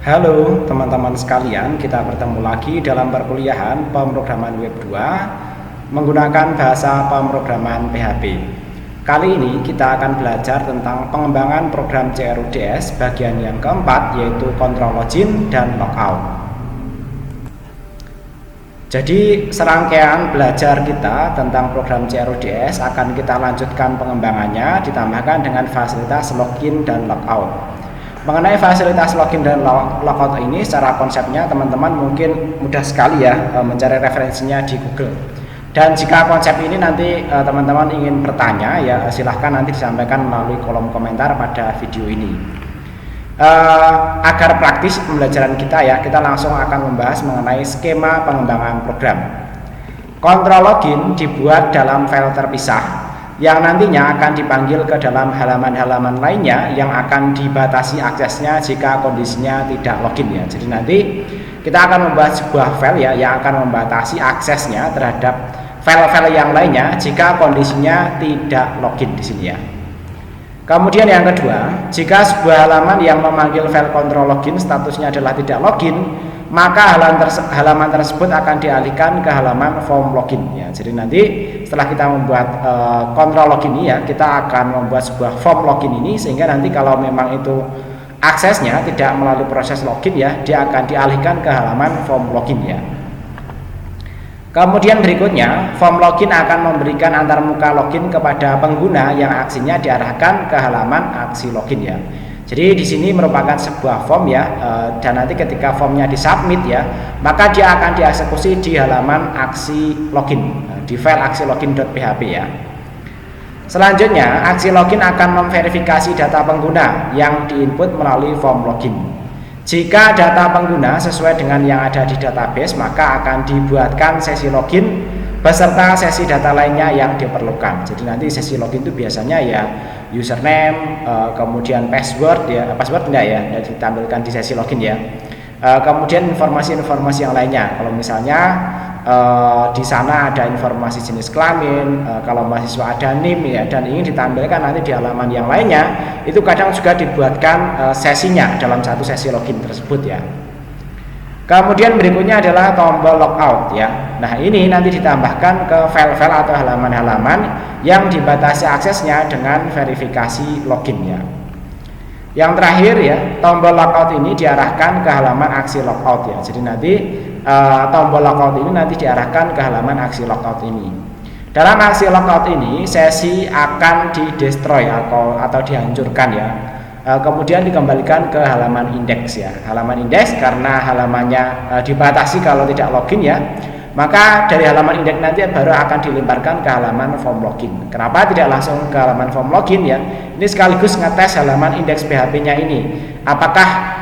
Halo teman-teman sekalian, kita bertemu lagi dalam perkuliahan pemrograman web 2 menggunakan bahasa pemrograman PHP. Kali ini kita akan belajar tentang pengembangan program CRUDS bagian yang keempat, yaitu control login dan logout. Jadi serangkaian belajar kita tentang program CRUDS akan kita lanjutkan pengembangannya ditambahkan dengan fasilitas login dan logout. Mengenai fasilitas login dan logout ini secara konsepnya teman-teman mungkin mudah sekali ya mencari referensinya di Google. Dan jika konsep ini nanti teman-teman ingin bertanya ya silahkan nanti disampaikan melalui kolom komentar pada video ini. Agar praktis pembelajaran kita ya, kita langsung akan membahas mengenai skema pengembangan program. Kontrol login dibuat dalam file terpisah yang nantinya akan dipanggil ke dalam halaman-halaman lainnya yang akan dibatasi aksesnya jika kondisinya tidak login ya. Jadi nanti kita akan membuat sebuah file ya yang akan membatasi aksesnya terhadap file-file yang lainnya jika kondisinya tidak login di sini ya. Kemudian yang kedua, jika sebuah halaman yang memanggil file control login statusnya adalah tidak login, maka halaman tersebut akan dialihkan ke halaman form login ya. Jadi nanti setelah kita membuat control login ini ya, kita akan membuat sebuah form login ini sehingga nanti kalau memang itu aksesnya tidak melalui proses login ya, dia akan dialihkan ke halaman form login ya. Kemudian berikutnya, form login akan memberikan antarmuka login kepada pengguna yang aksinya diarahkan ke halaman aksi login ya. Jadi di sini merupakan sebuah form ya, dan nanti ketika formnya disubmit ya, maka dia akan dieksekusi di halaman aksi login, di file aksi login.php ya. Selanjutnya, aksi login akan memverifikasi data pengguna yang diinput melalui form login. Jika data pengguna sesuai dengan yang ada di database, maka akan dibuatkan sesi login beserta sesi data lainnya yang diperlukan. Jadi nanti sesi login itu biasanya ya username, kemudian password ya, password enggak ya, ditampilkan di sesi login ya. Kemudian informasi-informasi yang lainnya. Kalau misalnya di sana ada informasi jenis kelamin, kalau mahasiswa ada NIM ya, dan ingin ditampilkan nanti di halaman yang lainnya, itu kadang juga dibuatkan sesinya dalam satu sesi login tersebut ya. Kemudian berikutnya adalah tombol logout ya. Nah ini nanti ditambahkan ke file-file atau halaman-halaman yang dibatasi aksesnya dengan verifikasi login ya. Yang terakhir ya, tombol logout ini diarahkan ke halaman aksi logout ya. Jadi nanti tombol logout ini nanti diarahkan ke halaman aksi logout ini. Dalam aksi logout ini sesi akan di-destroy atau dihancurkan ya. Kemudian dikembalikan ke halaman indeks ya. Halaman indeks karena halamannya dibatasi kalau tidak login ya, maka dari halaman indeks nanti baru akan dilemparkan ke halaman form login. Kenapa tidak langsung ke halaman form login ya? Ini sekaligus ngetes halaman indeks PHP-nya ini. Apakah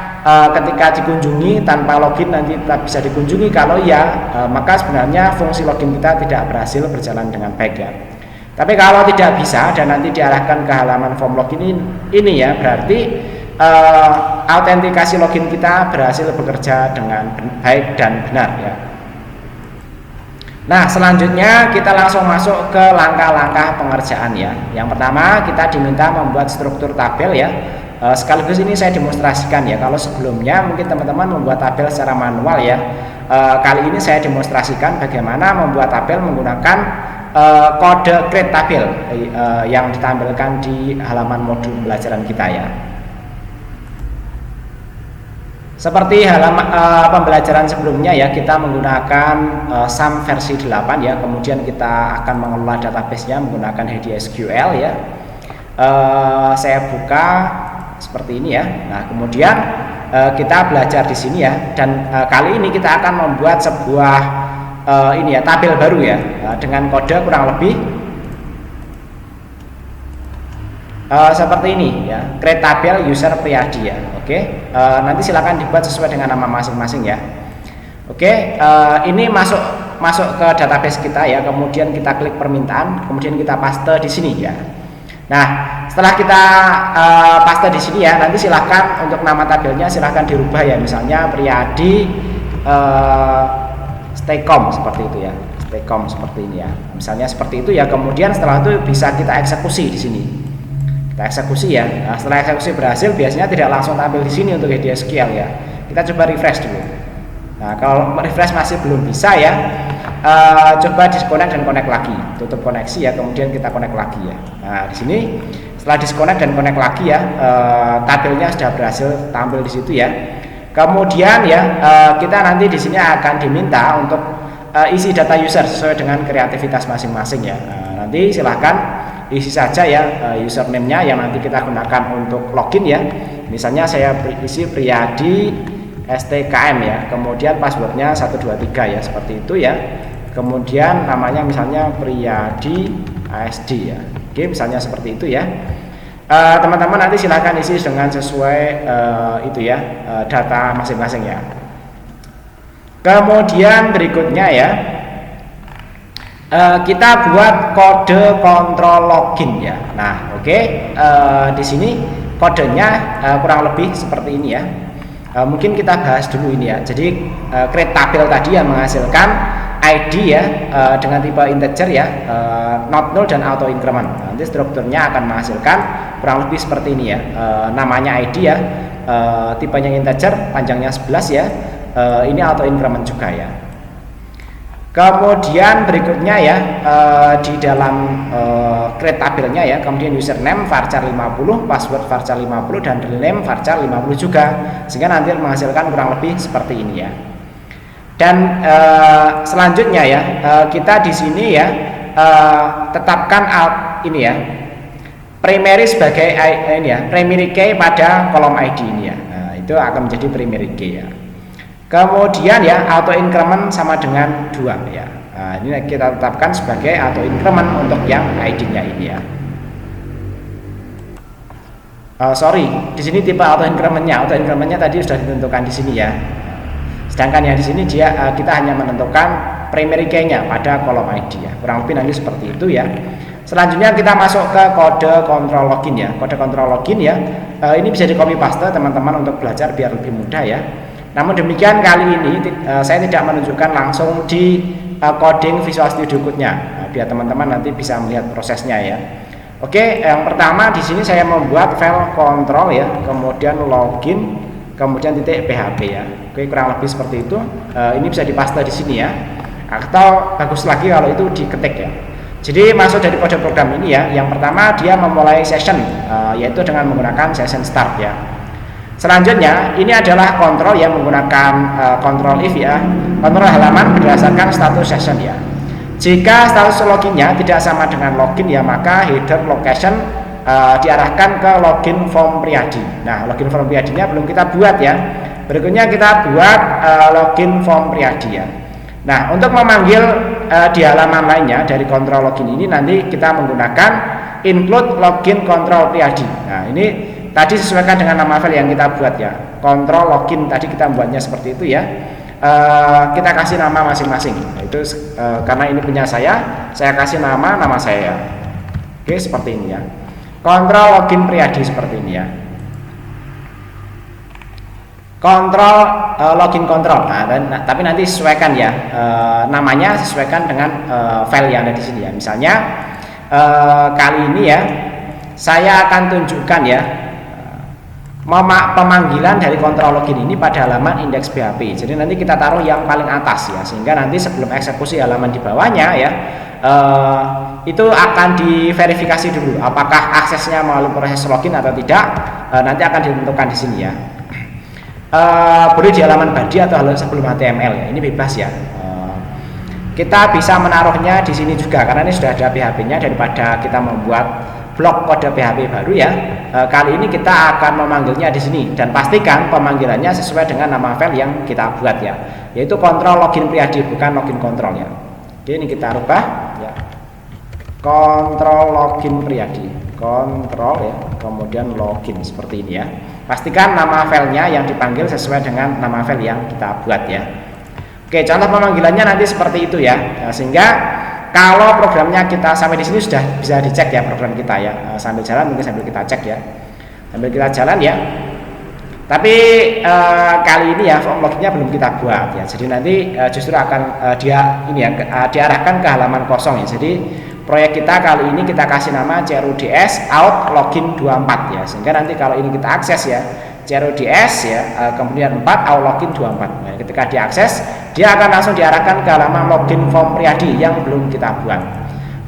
ketika dikunjungi tanpa login nanti tetap bisa dikunjungi? Kalau ya, maka sebenarnya fungsi login kita tidak berhasil berjalan dengan baik ya. Tapi kalau tidak bisa dan nanti diarahkan ke halaman form login ini ya, berarti autentikasi login kita berhasil bekerja dengan baik dan benar ya. Nah selanjutnya kita langsung masuk ke langkah-langkah pengerjaan ya. Yang pertama kita diminta membuat struktur tabel ya. Sekaligus ini saya demonstrasikan ya. Kalau sebelumnya mungkin teman-teman membuat tabel secara manual ya. Kali ini saya demonstrasikan bagaimana membuat tabel menggunakan kode create tabel yang ditampilkan di halaman modul pembelajaran kita ya. Seperti halaman pembelajaran sebelumnya ya, kita menggunakan SAM versi 8 ya. Kemudian kita akan mengelola database-nya menggunakan HDSQL ya. Saya buka seperti ini ya. Nah kemudian kita belajar di sini ya. Dan kali ini kita akan membuat sebuah ini ya, tabel baru ya, dengan kode kurang lebih seperti ini ya, create tabel user Priyadi ya. Oke, nanti silakan dibuat sesuai dengan nama masing-masing ya. Oke, ini masuk ke database kita ya, kemudian kita klik permintaan, kemudian kita paste di sini ya. Nah setelah kita paste di sini ya, nanti silahkan untuk nama tabelnya silahkan dirubah ya, misalnya Priyadi Staycom seperti itu ya, Staycom seperti ini ya, misalnya seperti itu ya. Kemudian setelah itu bisa kita eksekusi di sini. Kita eksekusi ya. Nah, setelah eksekusi berhasil biasanya tidak langsung tampil di sini untuk HDSQL ya. Kita coba refresh dulu. Nah, kalau refresh masih belum bisa ya, coba disconnect dan connect lagi, tutup koneksi ya, kemudian kita connect lagi ya. Nah, di sini setelah disconnect dan connect lagi ya, tabelnya sudah berhasil tampil di situ ya. Kemudian ya, kita nanti di sini akan diminta untuk isi data user sesuai dengan kreativitas masing-masing ya. Nanti silahkan isi saja ya username-nya yang nanti kita gunakan untuk login ya. Misalnya saya isi Priyadi STKM ya, kemudian passwordnya 123 ya, seperti itu ya. Kemudian namanya misalnya Priyadi ASD ya. Oke, misalnya seperti itu ya. Teman-teman nanti silahkan isi dengan sesuai itu ya, data masing-masing ya. Kemudian berikutnya ya, kita buat kode kontrol login ya. Nah, oke, di sini kodenya kurang lebih seperti ini ya. Mungkin kita bahas dulu ini ya. Jadi create tabel tadi yang menghasilkan ID ya, dengan tipe integer ya, not null dan auto increment. Nanti strukturnya akan menghasilkan kurang lebih seperti ini ya. Namanya ID ya, tipenya integer, panjangnya 11 ya. Ini auto increment juga ya. Kemudian berikutnya ya, di dalam create tabelnya ya, kemudian username varchar 50, password varchar 50, dan real name varchar 50 juga, sehingga nanti menghasilkan kurang lebih seperti ini ya. Dan selanjutnya ya, kita di sini ya, tetapkan ini ya, primary sebagai ini ya, primary key pada kolom ID ini ya. Nah, itu akan menjadi primary key ya. Kemudian ya, auto increment sama dengan 2 ya. Nah, ini kita tetapkan sebagai auto increment untuk yang ID-nya ini ya. Sorry, di sini tipe auto increment-nya tadi sudah ditentukan di sini ya. Sedangkan yang di sini dia kita hanya menentukan primary key-nya pada kolom ID ya. Kurang lebih nanti seperti itu ya. Selanjutnya kita masuk ke kode kontrol login ya. Kode kontrol login ya. Ini bisa di copy paste teman-teman untuk belajar biar lebih mudah ya. Namun demikian kali ini saya tidak menunjukkan langsung di coding Visual Studio Code-nya, biar teman-teman nanti bisa melihat prosesnya ya. Oke, yang pertama di sini saya membuat file kontrol ya, kemudian login, kemudian titik php ya. Oke, kurang lebih seperti itu. Ini bisa dipaste di sini ya. Atau bagus lagi kalau itu diketik ya. Jadi masuk dari kode program ini ya. Yang pertama dia memulai session, yaitu dengan menggunakan session start ya. Selanjutnya ini adalah kontrol yang menggunakan kontrol if ya, kontrol halaman berdasarkan status session ya. Jika status loginnya tidak sama dengan login ya, maka header location diarahkan ke login form Priyadi. Nah, login form Priyadinya belum kita buat ya. Berikutnya kita buat login form Priyadi ya. Nah, untuk memanggil di halaman lainnya dari kontrol login ini nanti kita menggunakan include login kontrol Priyadi. Nah, ini tadi sesuaikan dengan nama file yang kita buat ya. Kontrol login tadi kita membuatnya seperti itu ya. Kita kasih nama masing-masing. Nah, itu karena ini punya saya kasih nama saya. Oke, seperti ini ya. Kontrol login Priyadi seperti ini ya. Kontrol login kontrol. Nah, tapi nanti sesuaikan ya. Namanya sesuaikan dengan file yang ada di sini ya. Misalnya kali ini ya, saya akan tunjukkan ya pemanggilan dari kontrol login ini pada halaman index PHP. Jadi nanti kita taruh yang paling atas ya, sehingga nanti sebelum eksekusi halaman di bawahnya ya, itu akan diverifikasi dulu apakah aksesnya melalui proses login atau tidak. Nanti akan ditentukan di sini ya. Boleh di halaman body atau halaman sebelum HTML ya, ini bebas ya. Kita bisa menaruhnya di sini juga karena ini sudah ada PHP-nya, daripada kita membuat blok kode PHP baru ya. Kali ini kita akan memanggilnya di sini dan pastikan pemanggilannya sesuai dengan nama file yang kita buat ya, yaitu kontrol login Priyadi, bukan login kontrol ya. Oke, ini kita rubah ya. Kontrol login Priyadi, kontrol ya, kemudian login seperti ini ya. Pastikan nama filenya yang dipanggil sesuai dengan nama file yang kita buat ya. Oke, contoh pemanggilannya nanti seperti itu ya. Sehingga kalau programnya kita sampai di sini sudah bisa dicek ya program kita ya. Sambil jalan mungkin sambil kita cek ya. Sambil kita jalan ya. Tapi kali ini ya form loginnya belum kita buat ya. Jadi nanti justru akan diarahkan ke halaman kosong ya. Jadi proyek kita kali ini kita kasih nama CRUDS out login 24 ya. Sehingga nanti kalau ini kita akses ya, CRODS ya, kemudian 4 auth login 24. Nah, ketika diakses, dia akan langsung diarahkan ke halaman login form Priadi yang belum kita buat.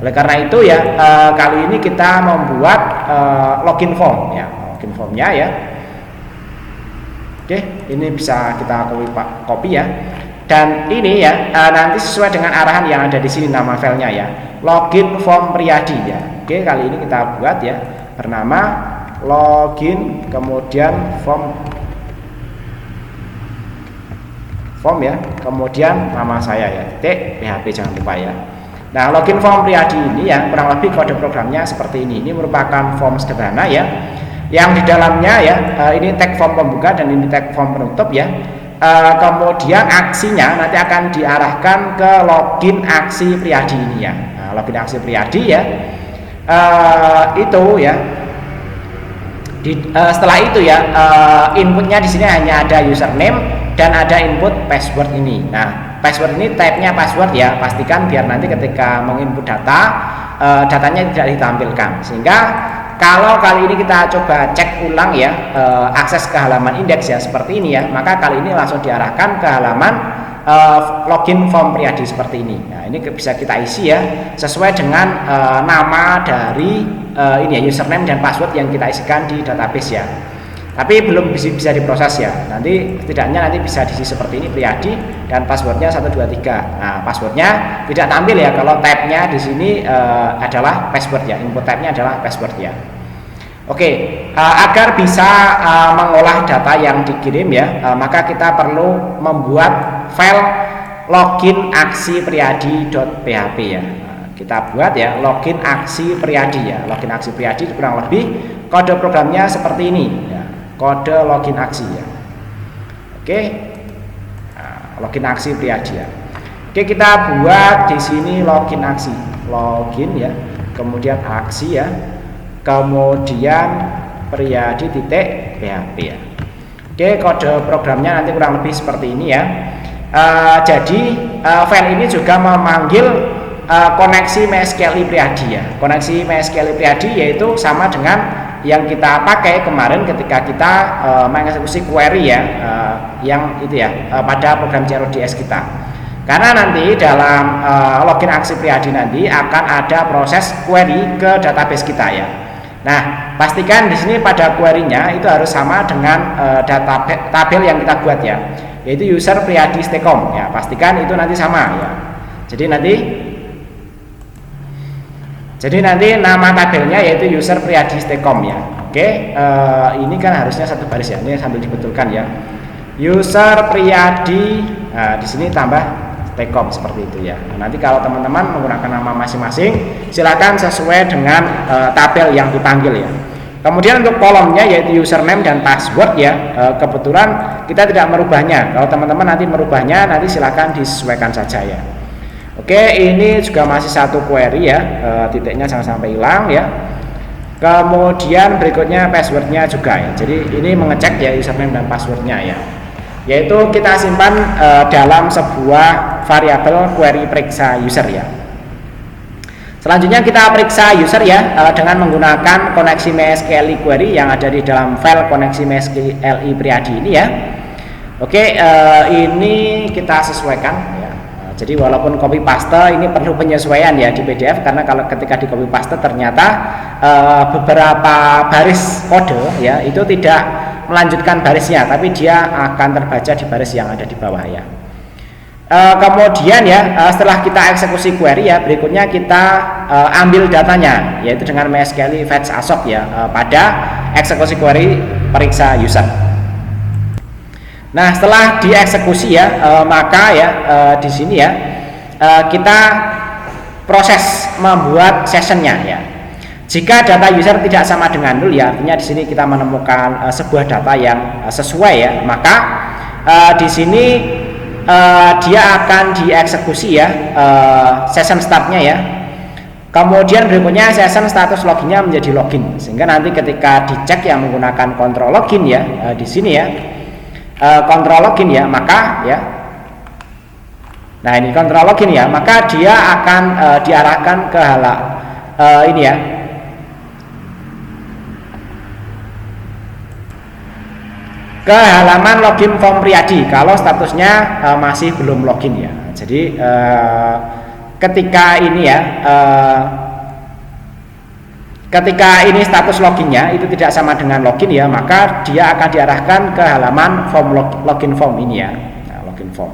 Oleh karena itu ya, kali ini kita membuat login form ya, login formnya ya. Oke, ini bisa kita copy ya. Dan ini ya, nanti sesuai dengan arahan yang ada di sini nama filenya ya, login form Priadi ya. Oke, kali ini kita buat ya, bernama login kemudian form ya, kemudian nama saya ya, titik PHP jangan lupa ya. Nah, login form Priadi ini ya, kurang lebih kode programnya seperti ini. Ini merupakan form sederhana ya, yang di dalamnya ya, ini tag form pembuka dan ini tag form penutup ya. Kemudian aksinya nanti akan diarahkan ke login aksi Priadi ini ya. Nah, login aksi Priadi ya, itu ya. Setelah itu ya, inputnya di sini hanya ada username dan ada input password ini. Nah, password ini type-nya password ya, pastikan biar nanti ketika menginput data, datanya tidak ditampilkan. Sehingga kalau kali ini kita coba cek ulang ya, akses ke halaman indeks ya seperti ini ya, maka kali ini langsung diarahkan ke halaman login form Priadi seperti ini. Nah, ini bisa kita isi ya sesuai dengan nama dari ini ya, username dan password yang kita isikan di database ya. Tapi belum bisa diproses ya. Nanti setidaknya nanti bisa diisi seperti ini, Priadi dan passwordnya 123. Nah, passwordnya tidak tampil ya kalau tab-nya di sini adalah password ya. Input tab-nya adalah password ya. Oke, agar bisa mengolah data yang dikirim ya, maka kita perlu membuat file login aksi priadi.php ya. Kita buat ya login aksi Priadi ya. Login aksi Priadi kurang lebih kode programnya seperti ini ya. Kode login aksi ya. Oke. Nah, login aksi Priadi ya. Oke, kita buat di sini login aksi. Login ya. Kemudian aksi ya. Kemudian priadi.php ya. Oke, kode programnya nanti kurang lebih seperti ini ya. Jadi file ini juga memanggil koneksi MySQL Priadi ya. Koneksi MySQL Priadi yaitu sama dengan yang kita pakai kemarin ketika kita mengeksekusi query ya, yang itu ya, pada program CRODS kita. Karena nanti dalam login aksi Priadi nanti akan ada proses query ke database kita ya. Nah, pastikan di sini pada query-nya itu harus sama dengan tabel yang kita buat ya, yaitu user Priadi Stcom ya. Pastikan itu nanti sama ya. Jadi nanti nama tabelnya yaitu user Priadi Stcom ya. Oke, ini kan harusnya satu baris ya. Ini sambil dibetulkan ya. User Priadi, nah, di sini tambah Stcom seperti itu ya. Nah, nanti kalau teman-teman menggunakan nama masing-masing, silakan sesuai dengan tabel yang dipanggil ya. Kemudian untuk kolomnya yaitu username dan password ya, kebetulan kita tidak merubahnya. Kalau teman-teman nanti merubahnya, nanti silakan disesuaikan saja ya. Oke, ini juga masih satu query ya, titiknya jangan sampai hilang ya. Kemudian berikutnya passwordnya juga ya. Jadi ini mengecek ya username dan passwordnya ya, yaitu kita simpan dalam sebuah variabel query periksa user ya. Selanjutnya kita periksa user ya, dengan menggunakan koneksi MySQL query yang ada di dalam file koneksi MySQL Priadi ini ya. Oke, ini kita sesuaikan ya. Jadi walaupun copy paste ini perlu penyesuaian ya di PDF, karena kalau ketika di copy paste ternyata beberapa baris kode ya itu tidak melanjutkan barisnya, tapi dia akan terbaca di baris yang ada di bawah ya. Kemudian ya, setelah kita eksekusi query ya, berikutnya kita ambil datanya yaitu dengan MySQL fetch ASOC ya, pada eksekusi query periksa user. Nah, setelah dieksekusi ya, maka ya di sini ya kita proses membuat sessionnya ya. Jika data user tidak sama dengan 0 ya, artinya di sini kita menemukan sebuah data yang sesuai ya, maka di sini dia akan dieksekusi ya, session startnya ya. Kemudian berikutnya session status loginnya menjadi login, sehingga nanti ketika dicek yang menggunakan control login ya, di sini ya. Kontrol login ya, maka ya, nah ini kontrol login ya, maka dia akan diarahkan ke ini ya, ke halaman login form Priyadi kalau statusnya masih belum login ya. Jadi ketika ini ya ketika ini status loginnya itu tidak sama dengan login ya, maka dia akan diarahkan ke halaman form login form ini ya. Nah, login form.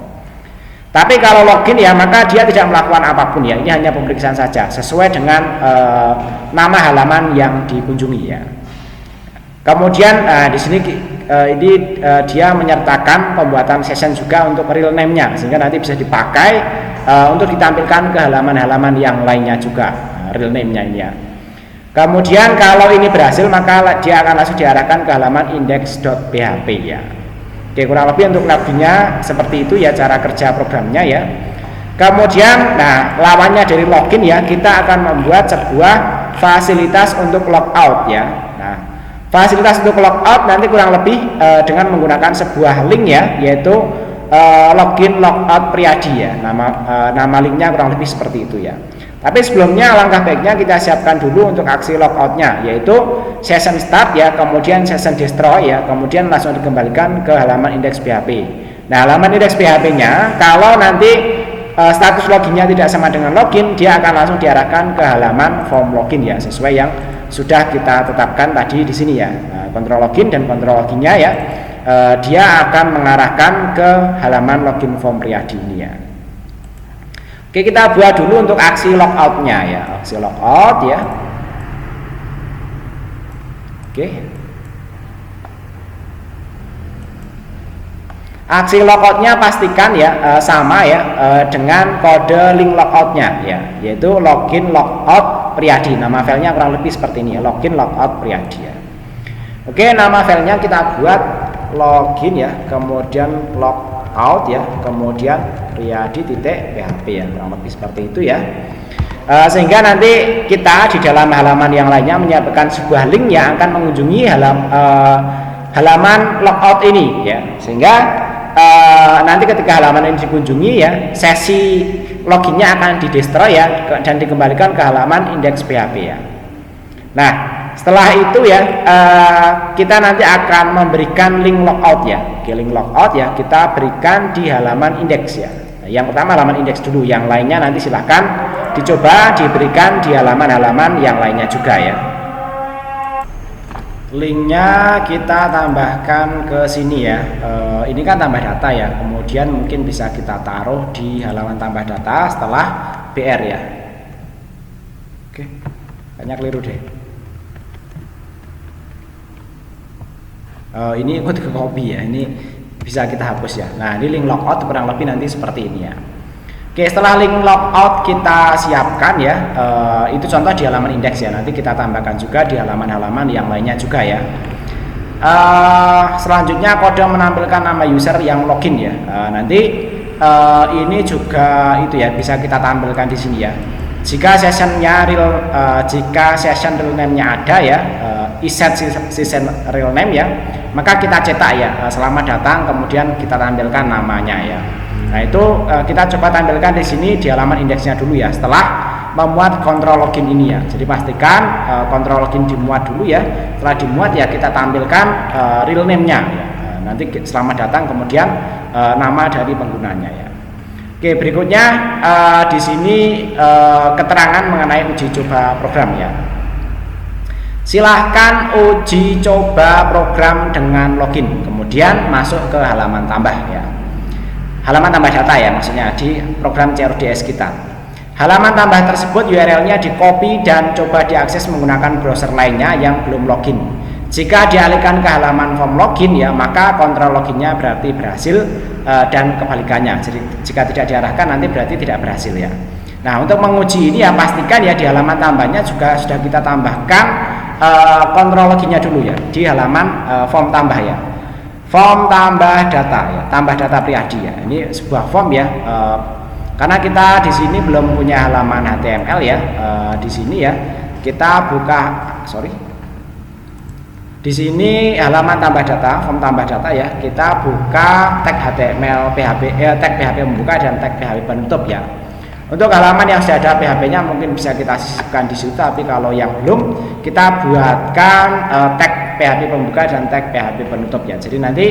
Tapi kalau login ya, maka dia tidak melakukan apapun ya. Ini hanya pemeriksaan saja sesuai dengan nama halaman yang dikunjungi ya. Kemudian di sini dia menyertakan pembuatan session juga untuk real name-nya, sehingga nanti bisa dipakai untuk ditampilkan ke halaman-halaman yang lainnya juga, real name-nya ini ya. Kemudian kalau ini berhasil, maka dia akan langsung diarahkan ke halaman index.php ya. Oke, kurang lebih untuk login-nya seperti itu ya cara kerja programnya ya. Kemudian nah lawannya dari login ya, kita akan membuat sebuah fasilitas untuk logout ya. Nah, fasilitas untuk logout nanti kurang lebih dengan menggunakan sebuah link ya, yaitu login logout Priyadi ya. Nama linknya kurang lebih seperti itu ya. Tapi sebelumnya alangkah baiknya kita siapkan dulu untuk aksi logoutnya, yaitu session start ya, kemudian session destroy ya, kemudian langsung dikembalikan ke halaman index.php. Nah, halaman index.php-nya kalau nanti status loginnya tidak sama dengan login, dia akan langsung diarahkan ke halaman form login ya, sesuai yang sudah kita tetapkan tadi di sini ya. Nah, kontrol login dan kontrol loginnya ya, dia akan mengarahkan ke halaman login form Priyadi ini ya. Oke, kita buat dulu untuk aksi logoutnya ya, aksi logout ya. Oke, aksi logoutnya pastikan ya sama ya dengan kode link logoutnya ya, yaitu login logout Priyadi. Nama filenya kurang lebih seperti ini ya, login logout Priyadi ya. Oke, nama filenya kita buat login ya, kemudian logout ya, kemudian Priyadi.php ya, kurang lebih seperti itu ya. Sehingga nanti kita di dalam halaman yang lainnya menyiapkan sebuah link yang akan mengunjungi halaman logout ini ya, sehingga nanti ketika halaman ini dikunjungi ya, sesi loginnya akan di-destroy ya dan dikembalikan ke halaman index.php ya. Nah, setelah itu ya kita nanti akan memberikan link logout ya. Oke, link logout ya kita berikan di halaman index ya. Nah, yang pertama halaman index dulu, yang lainnya nanti silahkan dicoba diberikan di halaman-halaman yang lainnya juga ya. Linknya kita tambahkan ke sini ya. Ini kan tambah data ya, kemudian mungkin bisa kita taruh di halaman tambah data setelah BR ya. Oke, kayaknya keliru deh. Ini ikut ke copy ya, ini bisa kita hapus ya. Nah, ini link logout kurang lebih nanti seperti ini ya. Oke, setelah link logout kita siapkan ya, itu contoh di halaman indeks ya. Nanti kita tambahkan juga di halaman-halaman yang lainnya juga ya. Selanjutnya kode menampilkan nama user yang login ya. Nanti ini juga itu ya, bisa kita tampilkan di sini ya. Jika sessionnya jika session real name-nya ada ya, iset session real name ya, maka kita cetak ya, selamat datang, kemudian kita tampilkan namanya ya. Nah, itu kita coba tampilkan di sini di halaman indeksnya dulu ya, setelah memuat kontrol login ini ya. Jadi pastikan kontrol login dimuat dulu ya. Setelah dimuat ya kita tampilkan real name-nya ya. Nanti selamat datang, kemudian nama dari penggunanya ya. Oke, berikutnya di sini keterangan mengenai uji coba program ya. Silahkan uji coba program dengan login, kemudian masuk ke halaman tambah ya. Halaman tambah data ya, maksudnya di program CRDS kita. Halaman tambah tersebut URL-nya di copy dan coba diakses menggunakan browser lainnya yang belum login. Jika dialihkan ke halaman form login ya, maka kontrol loginnya berarti berhasil dan kebalikannya. Jadi jika tidak diarahkan nanti berarti tidak berhasil ya. Nah, untuk menguji ini ya pastikan ya di halaman tambahnya juga sudah kita tambahkan kontrol loginnya dulu ya di halaman form tambah ya. Form tambah data ya, tambah data Priyadi ya. Ini sebuah form ya. Karena kita di sini belum punya halaman HTML ya. Di sini ya kita buka, di sini halaman tambah data, form tambah data ya. Kita buka tag HTML, tag PHP membuka dan tag PHP penutup ya. Untuk halaman yang sudah ada PHP-nya mungkin bisa kita sisipkan di situ, tapi kalau yang belum kita buatkan tag PHP pembuka dan tag PHP penutup ya. Jadi nanti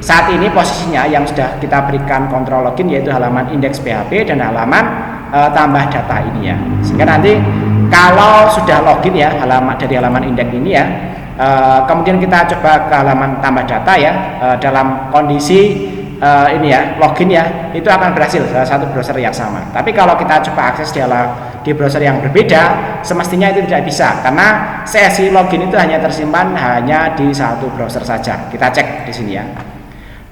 saat ini posisinya yang sudah kita berikan kontrol login yaitu halaman indeks PHP dan halaman tambah data ini ya. Sehingga nanti kalau sudah login ya dari halaman indeks ini ya, kemudian kita coba ke halaman tambah data ya, dalam kondisi ini ya login ya, itu akan berhasil salah satu browser yang sama. Tapi kalau kita coba akses di browser yang berbeda, semestinya itu tidak bisa karena sesi login itu hanya tersimpan hanya di satu browser saja. Kita cek di sini ya.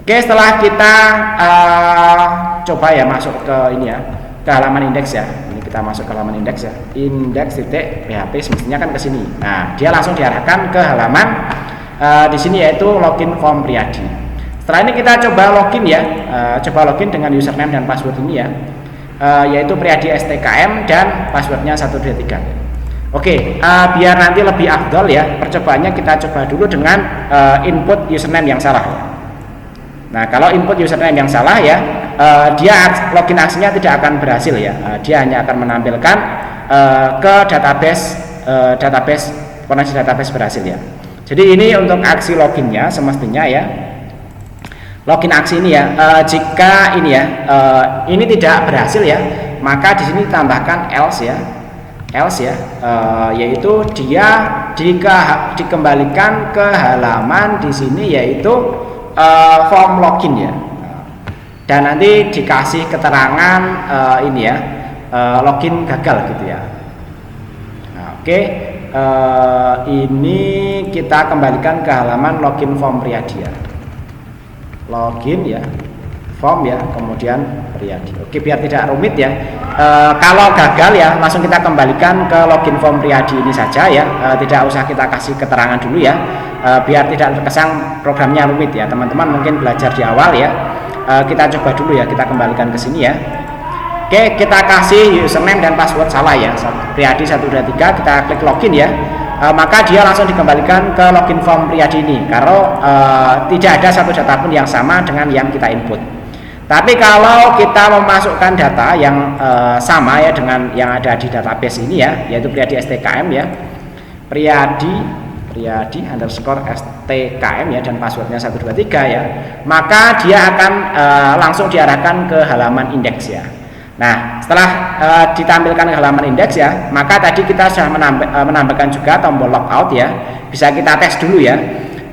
Oke, setelah kita coba ya masuk ke ini ya, ke halaman indeks ya. Ini kita masuk ke halaman indeks ya, indeks.php semestinya kan ke sini. Nah, dia langsung diarahkan ke halaman di sini yaitu login form Priyadi. Setelah ini kita coba login ya, coba login dengan username dan password ini ya, yaitu Priyadi STKM dan passwordnya 123. Oke, biar nanti lebih afdol ya, percobaannya kita coba dulu dengan input username yang salah. Nah, kalau input username yang salah ya, dia login aksinya tidak akan berhasil ya, dia hanya akan menampilkan ke database koneksi database berhasil ya. Jadi ini untuk aksi loginnya semestinya ya. Login aksi ini ya, jika ini ya, ini tidak berhasil ya, maka di sini tambahkan else ya, yaitu dia dikembalikan ke halaman di sini yaitu form login ya, dan nanti dikasih keterangan ini ya, login gagal gitu ya. Nah, oke, ini kita kembalikan ke halaman login form Priyadi ya. Login ya, form ya, kemudian Priyadi. Oke, biar tidak rumit ya, kalau gagal ya langsung kita kembalikan ke login form Priyadi ini saja ya, tidak usah kita kasih keterangan dulu ya, biar tidak terkesan programnya rumit ya. Teman-teman mungkin belajar di awal ya, kita coba dulu ya, kita kembalikan ke sini ya. Oke, kita kasih username dan password salah ya, Priyadi 123, kita klik login ya. Maka dia langsung dikembalikan ke login form Priyadi ini karena tidak ada satu data pun yang sama dengan yang kita input. Tapi kalau kita memasukkan data yang sama ya dengan yang ada di database ini ya, yaitu Priyadi STKM ya, Priyadi underscore STKM ya, dan passwordnya 123 ya, maka dia akan langsung diarahkan ke halaman indeks ya. Nah, setelah ditampilkan ke halaman indeks ya, maka tadi kita sudah menambahkan juga tombol logout ya. Bisa kita tes dulu ya,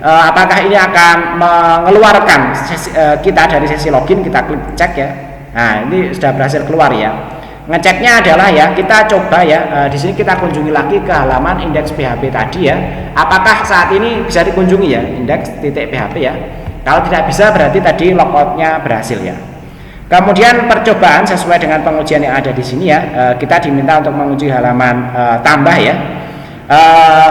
apakah ini akan mengeluarkan kita dari sesi login. Kita klik cek ya. Nah, ini sudah berhasil keluar ya. Ngeceknya adalah ya, kita coba ya, di sini kita kunjungi lagi ke halaman indeks PHP tadi ya. Apakah saat ini bisa dikunjungi ya, indeks.php ya. Kalau tidak bisa berarti tadi logoutnya berhasil ya. Kemudian percobaan sesuai dengan pengujian yang ada di sini ya, kita diminta untuk menguji halaman tambah ya.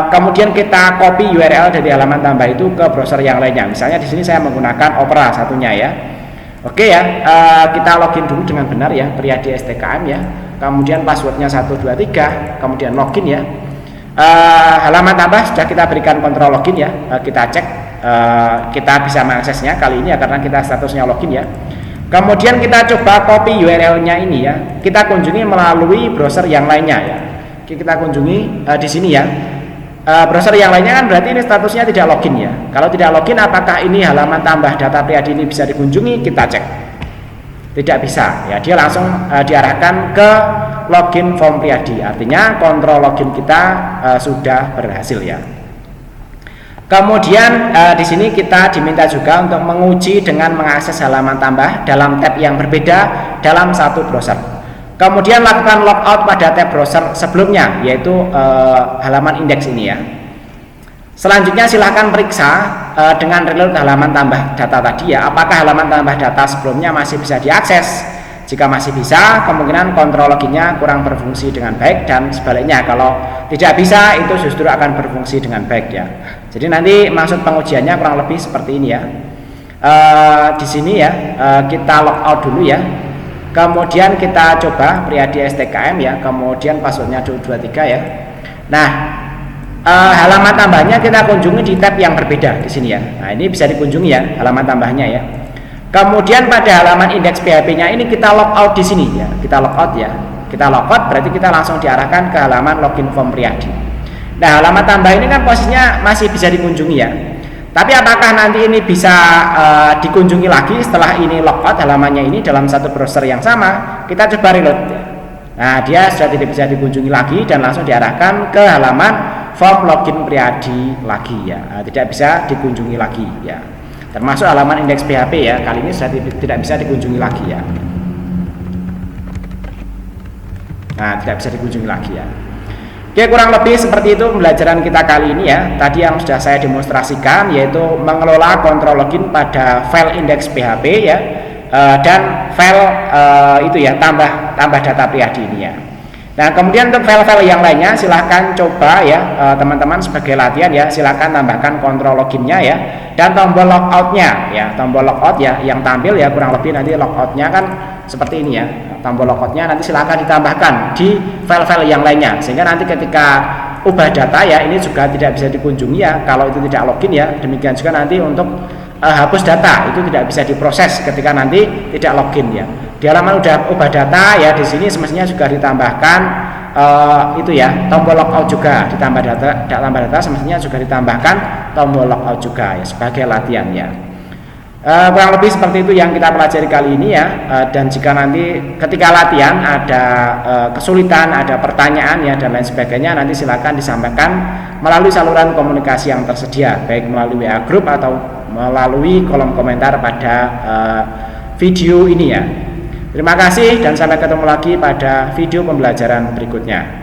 Kemudian kita copy URL dari halaman tambah itu ke browser yang lainnya. Misalnya di sini saya menggunakan Opera satunya ya. Oke ya, kita login dulu dengan benar ya, Priyadi STKM ya. Kemudian passwordnya 123, kemudian login ya. Halaman tambah sudah kita berikan kontrol login ya. Kita cek, kita bisa mengaksesnya kali ini ya karena kita statusnya login ya. Kemudian kita coba copy URL-nya ini ya, kita kunjungi melalui browser yang lainnya ya. Kita kunjungi di sini ya, browser yang lainnya kan berarti ini statusnya tidak login ya. Kalau tidak login, apakah ini halaman tambah data Priyadi ini bisa dikunjungi? Kita cek, tidak bisa ya, dia langsung diarahkan ke login form Priyadi. Artinya kontrol login kita sudah berhasil ya. Kemudian di sini kita diminta juga untuk menguji dengan mengakses halaman tambah dalam tab yang berbeda dalam satu browser. Kemudian lakukan logout pada tab browser sebelumnya, yaitu halaman indeks ini ya. Selanjutnya silahkan periksa dengan reload halaman tambah data tadi ya, apakah halaman tambah data sebelumnya masih bisa diakses. Jika masih bisa, kemungkinan kontrol loginnya kurang berfungsi dengan baik, dan sebaliknya kalau tidak bisa itu justru akan berfungsi dengan baik ya. Jadi nanti maksud pengujiannya kurang lebih seperti ini ya. Di sini ya, kita logout dulu ya. Kemudian kita coba Priyadi STKM ya, kemudian passwordnya 223 ya. Nah, halaman tambahnya kita kunjungi di tab yang berbeda di sini ya. Nah, ini bisa dikunjungi ya halaman tambahnya ya. Kemudian pada halaman indeks PHP-nya ini kita logout di sini ya. Kita logout ya. Kita logout berarti kita langsung diarahkan ke halaman login form Priyadi. Nah, halaman tambah ini kan posisinya masih bisa dikunjungi ya. Tapi apakah nanti ini bisa dikunjungi lagi setelah ini logout halamannya ini dalam satu browser yang sama? Kita coba reload. Nah, dia sudah tidak bisa dikunjungi lagi dan langsung diarahkan ke halaman form login Priadi lagi ya. Nah, tidak bisa dikunjungi lagi ya. Termasuk halaman indeks PHP ya. Kali ini sudah tidak bisa dikunjungi lagi ya. Nah, tidak bisa dikunjungi lagi ya. Oke, kurang lebih seperti itu pembelajaran kita kali ini ya. Tadi yang sudah saya demonstrasikan yaitu mengelola kontrol login pada file indeks PHP ya, dan file itu ya tambah data Priadi ini ya. Nah, kemudian untuk file-file yang lainnya silahkan coba ya teman-teman sebagai latihan ya, silahkan tambahkan kontrol loginnya ya, dan tombol logoutnya ya, tombol logout ya yang tampil ya kurang lebih nanti logoutnya kan seperti ini ya. Tombol logoutnya nanti silahkan ditambahkan di file-file yang lainnya sehingga nanti ketika ubah data ya ini juga tidak bisa dikunjungi ya kalau itu tidak login ya. Demikian juga nanti untuk hapus data itu tidak bisa diproses ketika nanti tidak login ya. Di halaman udah ubah data ya, di sini semestinya juga ditambahkan itu ya tombol logout juga, ditambah data semestinya juga ditambahkan tombol logout juga ya sebagai latihan ya. Kurang lebih seperti itu yang kita pelajari kali ini ya. Dan jika nanti ketika latihan ada kesulitan, ada pertanyaan ya dan lain sebagainya, nanti silakan disampaikan melalui saluran komunikasi yang tersedia, baik melalui WA group atau melalui kolom komentar pada video ini ya. Terima kasih dan sampai ketemu lagi pada video pembelajaran berikutnya.